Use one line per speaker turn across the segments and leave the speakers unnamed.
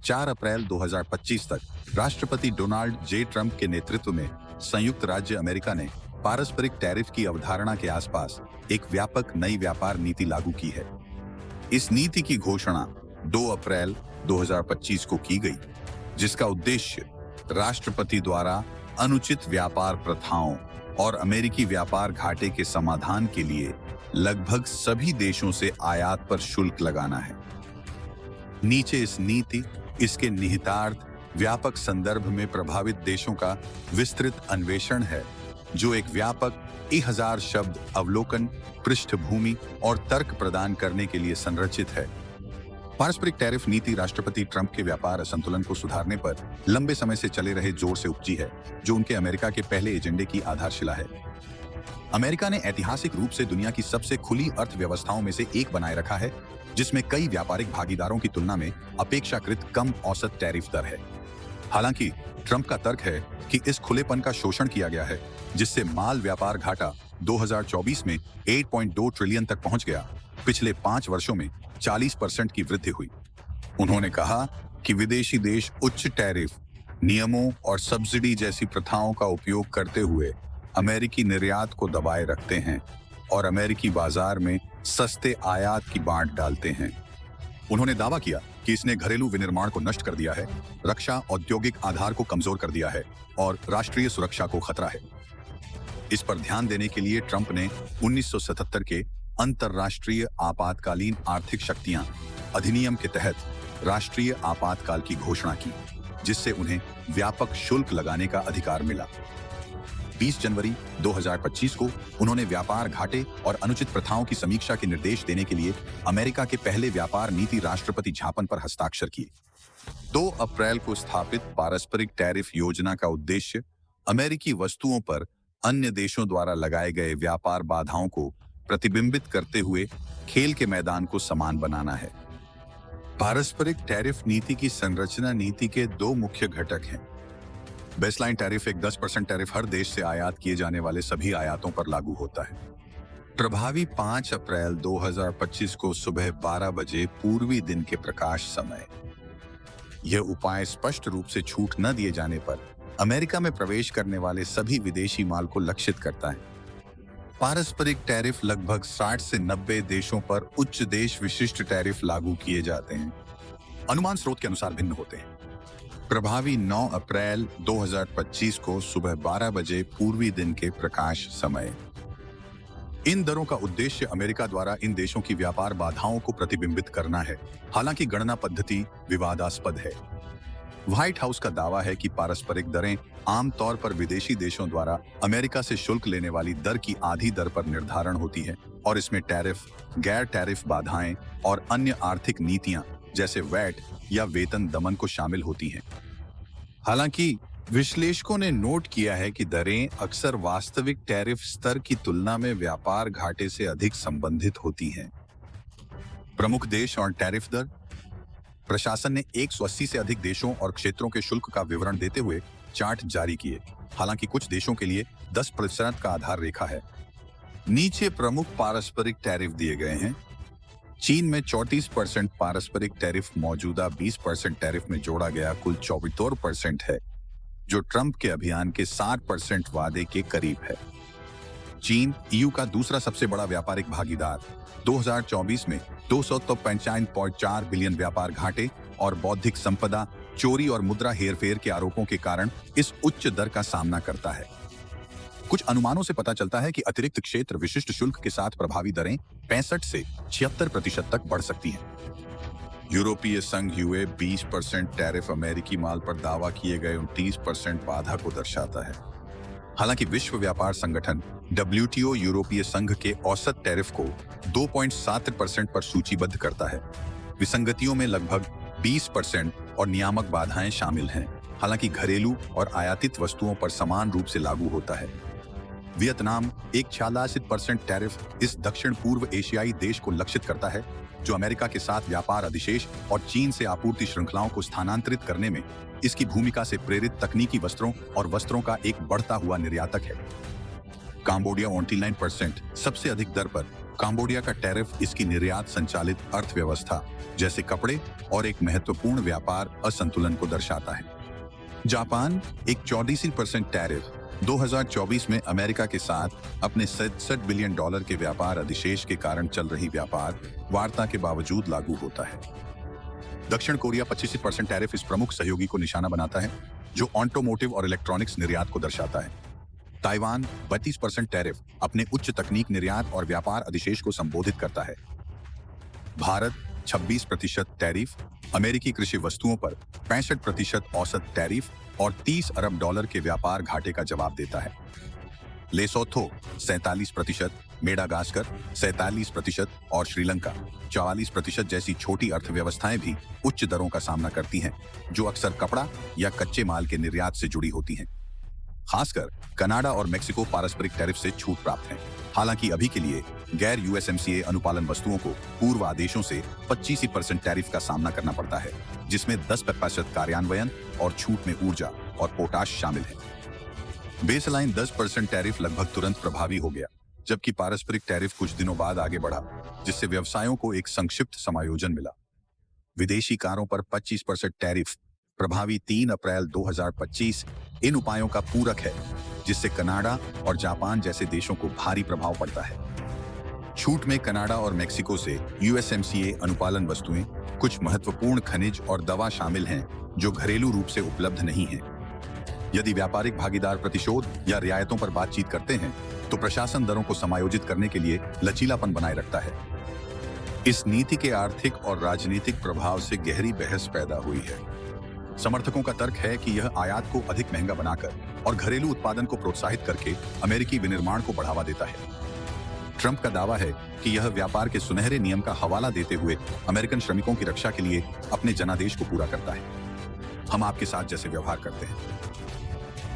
4 अप्रैल 2025 तक राष्ट्रपति Donald J Trump के नेतृत्व में संयुक्त राज्य अमेरिका ने पारस्परिक टैरिफ की अवधारणा के आसपास एक व्यापक नई व्यापार नीति लागू की है। इस नीति की घोषणा 2 अप्रैल 2025 को की गई, जिसका उद्देश्य राष्ट्रपति द्वारा अनुचित व्यापार प्रथाओं और अमेरिकी व्यापार घाटे के समाधान के लिए लगभग सभी देशों से आयात पर शुल्क लगाना है। नीचे इस नीति, इसके निहितार्थ, व्यापक संदर्भ में प्रभावित देशों का विस्तृत अन्वेषण है, जो एक व्यापक 1000 शब्द अवलोकन, पृष्ठभूमि और तर्क प्रदान करने के लिए संरचित है। पारस्परिक टैरिफ नीति राष्ट्रपति ट्रंप के व्यापार असंतुलन को सुधारने पर लंबे समय से चले रहे जोर से उपजी है, जो उनके अमेरिका के पहले एजेंडे की आधारशिला है। अमेरिका ने ऐतिहासिक रूप से दुनिया की सबसे खुली अर्थव्यवस्थाओं में से एक बनाए रखा है, जिसमें कई व्यापारिक भागीदारों की तुलना में अपेक्षाकृत कम औसत टैरिफ दर है। हालांकि ट्रंप का तर्क है कि इस खुलेपन का शोषण किया गया है, जिससे माल व्यापार घाटा 2024 में 8.2 ट्रिलियन तक पहुंच गया। पिछले 5 वर्षों में 40% की वृद्धि हुई। उन्होंने कहा कि विदेशी देश उच्च टैरिफ नियमों और सब्सिडी जैसी प्रथाओं का उपयोग करते हुए अमेरिकी निर्यात को दबाए रखते हैं और अमेरिकी बाजार में सस्ते आयात की बांट डालते हैं। उन्होंने दावा किया कि इसने घरेलू विनिर्माण को नष्ट कर दिया है, रक्षा औद्योगिक आधार को कमजोर कर दिया है और राष्ट्रीय सुरक्षा को खतरा है। इस पर ध्यान देने के लिए ट्रंप ने 1977 के अंतर्राष्ट्रीय आपातकालीन आर्थिक शक्तियां अधिनियम के तहत राष्ट्रीय आपातकाल की घोषणा की, जिससे उन्हें व्यापक शुल्क लगाने का अधिकार मिला। 20 जनवरी 2025 को उन्होंने व्यापार घाटे और अनुचित प्रथाओं की समीक्षा के निर्देश देने के लिए अमेरिका के पहले व्यापार नीति राष्ट्रपति ज्ञापन पर हस्ताक्षर किए। 2 अप्रैल को स्थापित पारस्परिक टैरिफ योजना का उद्देश्य अमेरिकी वस्तुओं पर अन्य देशों द्वारा लगाए गए व्यापार बाधाओं को प्रतिबिंबित करते हुए खेल के मैदान को समान बनाना है। पारस्परिक टैरिफ नीति की संरचना नीति के 2 मुख्य घटक हैं। बेसलाइन टैरिफ एक 10% टैरिफ हर देश से आयात किए जाने वाले सभी आयातों पर लागू होता है। प्रभावी 5 अप्रैल 2025 को सुबह 12 बजे पूर्वी दिन के प्रकाश समय। यह उपाय स्पष्ट रूप से छूट न दिए जाने पर अमेरिका में प्रवेश करने वाले सभी विदेशी माल को लक्षित करता है। पारस्परिक टैरिफ लगभग 60 से 90 देशों पर उच्च देश विशिष्ट टैरिफ लागू किए जाते हैं। अनुमान स्रोत के अनुसार भिन्न होते हैं। प्रभावी 9 अप्रैल 2025 को सुबह 12 बजे पूर्वी दिन के प्रकाश समय। इन दरों का उद्देश्य अमेरिका द्वारा इन देशों की व्यापार बाधाओं को प्रतिबिंबित करना है। हालांकि गणना पद्धति विवादास्पद है। व्हाइट हाउस का दावा है कि पारस्परिक दरें आमतौर पर विदेशी देशों द्वारा अमेरिका से शुल्क लेने वाली दर की आधी दर पर निर्धारण होती है और इसमें टैरिफ, गैर टैरिफ बाधाएं और अन्य आर्थिक नीतियां जैसे वैट या वेतन दमन को शामिल होती हैं। हालांकि विश्लेषकों ने नोट किया है कि दरें अक्सर वास्तविक टैरिफ स्तर की तुलना में व्यापार घाटे से अधिक संबंधित होती हैं। प्रमुख देश और टैरिफ दर। प्रशासन ने 180 से अधिक देशों और क्षेत्रों के शुल्क का विवरण देते हुए चार्ट जारी किए। हालांकि कुछ देशों के लिए 10% का आधार रेखा है। नीचे प्रमुख पारस्परिक टैरिफ दिए गए हैं। चीन में 34% पारस्परिक टैरिफ मौजूदा 20% टैरिफ में जोड़ा गया कुल 74% है, जो ट्रंप के अभियान के 60% वादे के करीब है। चीन ईयू का दूसरा सबसे बड़ा व्यापारिक भागीदार 2024 में 295.4 बिलियन व्यापार घाटे और बौद्धिक संपदा चोरी और मुद्रा हेरफेर के आरोपों के कारण इस उच्च दर का सामना करता है। कुछ अनुमानों से पता चलता है कि अतिरिक्त क्षेत्र विशिष्ट शुल्क के साथ प्रभावी दरें 65 से 76% तक बढ़ सकती हैं। यूरोपीय संघ यूए 20% टैरिफ अमेरिकी माल पर दावा किए गए 29% बाधा को दर्शाता है। हालांकि विश्व व्यापार संगठन WTO यूरोपीय संघ के औसत टैरिफ को 2.7% पर सूचीबद्ध करता है। विसंगतियों में लगभग 20% और नियामक बाधाएं शामिल हैं। हालांकि घरेलू और आयातित वस्तुओं पर समान रूप से लागू होता है। वियतनाम एक 46% टैरिफ इस दक्षिण पूर्व एशियाई देश को लक्षित करता है, जो अमेरिका के साथ व्यापार अधिशेष और चीन से आपूर्ति श्रृंखलाओं को स्थानांतरित करने में इसकी भूमिका से प्रेरित तकनीकी वस्त्रों और वस्त्रों का एक बढ़ता हुआ निर्यातक है। कंबोडिया 29% सबसे अधिक दर पर। कंबोडिया का टैरिफ इसकी निर्यात संचालित अर्थव्यवस्था जैसे कपड़े और एक महत्वपूर्ण व्यापार असंतुलन को दर्शाता है। जापान एक 84% टैरिफ 2024 में अमेरिका के साथ अपने $67 बिलियन के व्यापार अधिशेष के कारण चल रही व्यापार वार्ता के बावजूद लागू होता है। दक्षिण कोरिया 25% टैरिफ इस प्रमुख सहयोगी को निशाना बनाता है जो ऑटोमोटिव और इलेक्ट्रॉनिक्स निर्यात को दर्शाता है। ताइवान 32% टैरिफ अपने उच्च तकनीक निर्यात और व्यापार अधिशेष को संबोधित करता है। भारत 26% टैरिफ अमेरिकी कृषि वस्तुओं पर 65% औसत टैरिफ और $30 अरब के व्यापार घाटे का जवाब देता है। लेसोथो 47%, मेडागास्कर 47% और श्रीलंका 44% जैसी छोटी अर्थव्यवस्थाएं भी उच्च दरों का सामना करती हैं, जो अक्सर कपड़ा या कच्चे माल के निर्यात से जुड़ी होती हैं। खासकर कनाडा और मेक्सिको पारस्परिक टैरिफ से छूट प्राप्त हैं। हालांकि अभी के लिए गैर यूएसएमसीए अनुपालन वस्तुओं को पूर्व आदेशों से 25% टैरिफ का सामना करना पड़ता है, जिसमें 10% कार्यान्वयन और छूट में ऊर्जा और पोटाश शामिल है। बेसलाइन 10% टैरिफ लगभग तुरंत प्रभावी हो गया, जबकि पारस्परिक टैरिफ कुछ दिनों बाद आगे बढ़ा, जिससे व्यवसायों को एक संक्षिप्त समायोजन मिला। विदेशी कारों पर 25% टैरिफ प्रभावी 3 अप्रैल 2025 इन उपायों का पूरक है, जिससे कनाडा और जापान जैसे देशों को भारी प्रभाव पड़ता है। छूट में कनाडा और मेक्सिको से यूएसएमसीए अनुपालन वस्तुएं, कुछ महत्वपूर्ण खनिज और दवा शामिल हैं जो घरेलू रूप से उपलब्ध नहीं हैं। यदि व्यापारिक भागीदार प्रतिशोध या रियायतों पर बातचीत करते हैं, तो प्रशासन दरों को समायोजित करने के लिए लचीलापन बनाए रखता है। इस नीति के आर्थिक और राजनीतिक प्रभाव से गहरी बहस पैदा हुई है। समर्थकों का तर्क है कि यह आयात को अधिक महंगा बनाकर और घरेलू उत्पादन को प्रोत्साहित करके अमेरिकी विनिर्माण को बढ़ावा देता है। ट्रंप का दावा है कि यह व्यापार के सुनहरे नियम का हवाला देते हुए अमेरिकन श्रमिकों की रक्षा के लिए अपने जनादेश को पूरा करता है। हम आपके साथ जैसे व्यवहार करते हैं।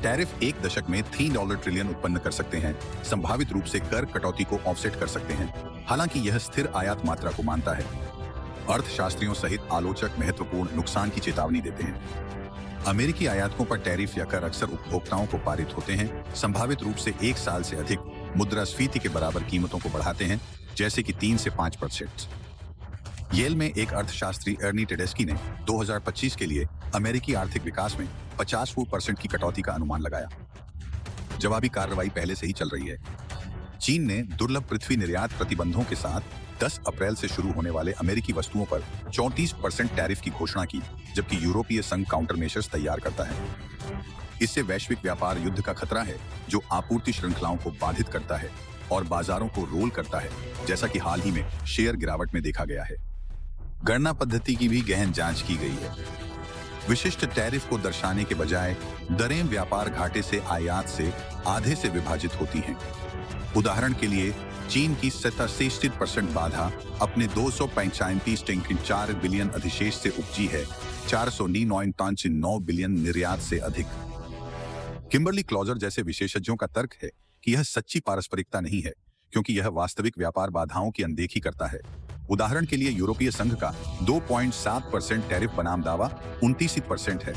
टैरिफ एक दशक में $3 ट्रिलियन उत्पन्न कर सकते हैं, संभावित रूप से कर कटौती को ऑफसेट कर सकते हैं। हालांकि यह स्थिर आयात मात्रा को मानता है। अर्थशास्त्रियों सहित आलोचक महत्वपूर्ण नुकसान की चेतावनी देते हैं। अमेरिकी आयातों पर टैरिफ या कर अक्सर उपभोक्ताओं को पारित होते हैं, संभावित रूप से 1 साल से अधिक मुद्रास्फीति के बराबर कीमतों को बढ़ाते हैं, जैसे कि 3 से 5%। येल में एक अर्थशास्त्री अर्नी टेडेस्की ने 2025 के लिए अमेरिकी आर्थिक विकास में 50% की कटौती का अनुमान लगाया। जवाबी कार्रवाई पहले से ही चल रही है। चीन ने दुर्लभ पृथ्वी निर्यात प्रतिबंधों के साथ 10 अप्रैल से शुरू होने वाले अमेरिकी वस्तुओं पर 34% टैरिफ की घोषणा की, जबकि यूरोपीय संघ काउंटर मेजर्स तैयार करता है। इससे वैश्विक व्यापार युद्ध का खतरा है, जो आपूर्ति श्रृंखलाओं को बाधित करता है और बाजारों को रोल करता है, जैसा कि हाल ही में शेयर गिरावट में देखा गया है। गणना पद्धति की भी गहन जांच की गई है। विशिष्ट टैरिफ को दर्शाने के बजाय दरें व्यापार घाटे से आयात से आधे से विभाजित होती हैं। उदाहरण के लिए चीन की 67% बाधा अपने 235.4 बिलियन अधिशेष से उपजी है, 499.9 बिलियन निर्यात से अधिक। किम्बर्ली क्लॉजर जैसे विशेषज्ञों का तर्क है कि यह सच्ची पारस्परिकता नहीं है, क्योंकि यह वास्तविक व्यापार बाधाओं की अनदेखी करता है। उदाहरण के लिए यूरोपीय संघ का 2.7% टैरिफ बनाम दावा 29% है।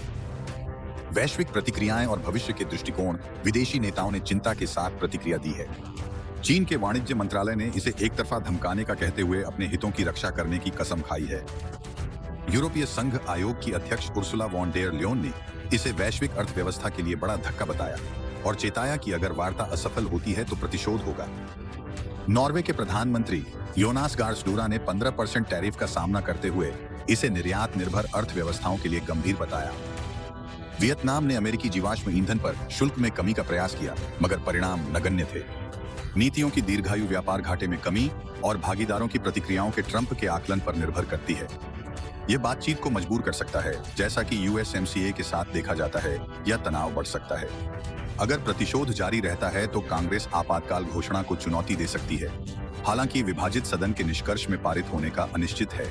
वैश्विक प्रतिक्रियाएं और भविष्य के दृष्टिकोण विदेशी नेताओं ने चिंता के साथ प्रतिक्रिया दी है। चीन के वाणिज्य मंत्रालय ने इसे एक तरफा धमकाने का कहते हुए अपने हितों की रक्षा करने की कसम खाई है। यूरोपीय संघ आयोग की अध्यक्ष उर्सुला वॉन डेर ल्योन ने इसे वैश्विक अर्थव्यवस्था के लिए बड़ा धक्का बताया और चेताया कि अगर वार्ता असफल होती है तो प्रतिशोध होगा। नॉर्वे के प्रधानमंत्री योनास गार स्टोरा ने 15% टैरिफ का सामना करते हुए इसे निर्यात निर्भर अर्थव्यवस्थाओं के लिए गंभीर बताया। वियतनाम ने अमेरिकी जीवाश्म ईंधन पर शुल्क में कमी का प्रयास किया, मगर परिणाम नगण्य थे। नीतियों की दीर्घायु व्यापार घाटे में कमी और भागीदारों की प्रतिक्रियाओं के ट्रंप के आकलन पर निर्भर करती है। यह बातचीत को मजबूर कर सकता है, जैसा कि यूएसएमसीए के साथ देखा जाता है, या तनाव बढ़ सकता है। अगर प्रतिशोध जारी रहता है तो कांग्रेस आपातकाल घोषणा को चुनौती दे सकती है, हालांकि विभाजित सदन के निष्कर्ष में पारित होने का अनिश्चित है।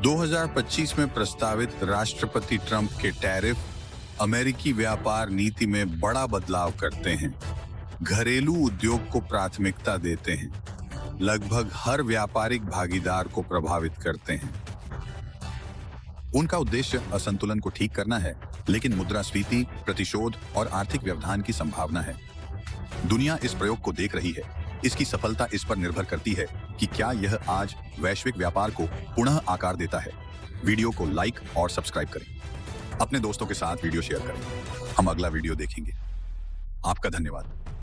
2025 में प्रस्तावित राष्ट्रपति ट्रंप के टैरिफ अमेरिकी व्यापार नीति में बड़ा बदलाव करते हैं, घरेलू उद्योग को प्राथमिकता देते हैं, लगभग हर व्यापारिक भागीदार को प्रभावित करते हैं। उनका उद्देश्य असंतुलन को ठीक करना है, लेकिन मुद्रास्फीति, प्रतिशोध और आर्थिक व्यवधान की संभावना है। दुनिया इस प्रयोग को देख रही है। इसकी सफलता इस पर निर्भर करती है कि क्या यह आज वैश्विक व्यापार को पुनः आकार देता है। वीडियो को लाइक और सब्सक्राइब करें। अपने दोस्तों के साथ वीडियो शेयर करें। हम अगला वीडियो देखेंगे। आपका धन्यवाद।